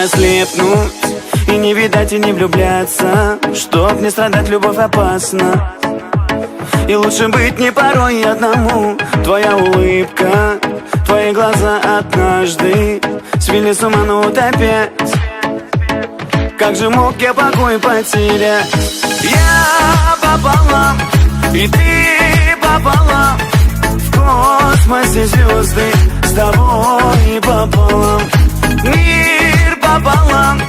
ослепнуть и не видать, и не влюбляться. Чтоб не страдать, любовь опасна. И лучше быть не порой одному. Твоя улыбка, твои глаза однажды свели с ума, но опять. Как же мог я покой потерять? Я пополам, и ты пополам. В космосе звезды с тобой пополам. Мир пополам,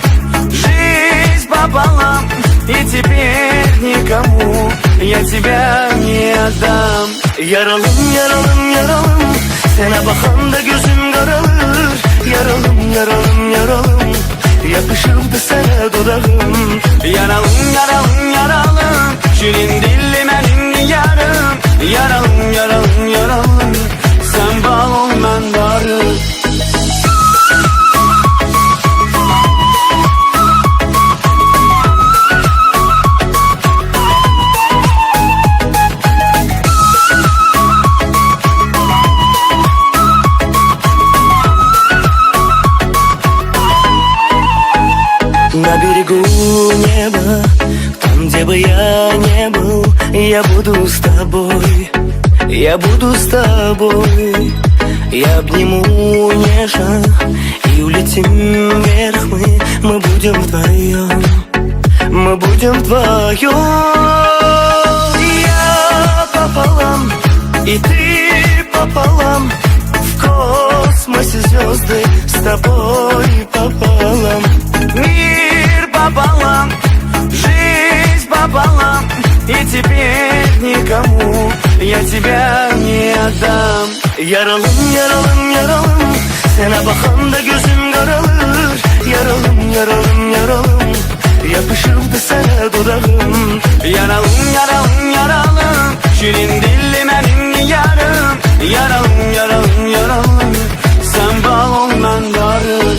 жизнь пополам. И теперь никому я тебя не отдам. Yaralım, yaralım, yaralım. Sana bakanda gözüm karalır. Yaralım, yaralım, yaralım. Yapışırdı sana dudağım. Yaralım, yaralım, yaralım. Şirin dillim elimli yarım. Yaralım, yaralım, yaralım. Sen bal ol, ben darı. На берегу неба, там, где бы я не был, я буду с тобой, я буду с тобой. Я обниму нежно и улетим вверх мы будем вдвоем, мы будем вдвоем. Я пополам, и ты пополам. В космосе звезды с тобой пополам. Мир пополам, жизнь пополам. И теперь никому я тебя не отдам. Yaralım, yaralım, yaralım. Sana bakanda gözüm karalır. Yaralım, yaralım, yaralım. Yapışırdı sana dudağım. Yaralım, yaralım, yaralım. Şirin dillim elimli yarım. Yaralım, yaralım, yaralım. Sen bal ol, ben darı.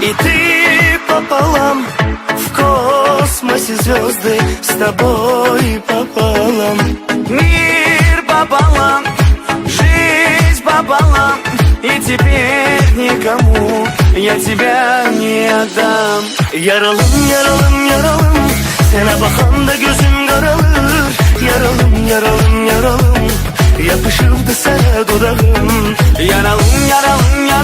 И ты пополам, в космосе звезды с тобой пополам. Мир пополам, жизнь пополам. И теперь никому я тебя не отдам. Yaralım, yaralım, yaralım. Sana bakanda gözüm karalır. Yaralım, yaralım, yaralım. Yapışırdı sana dudağım. Yaralım, yaralım, yaralım.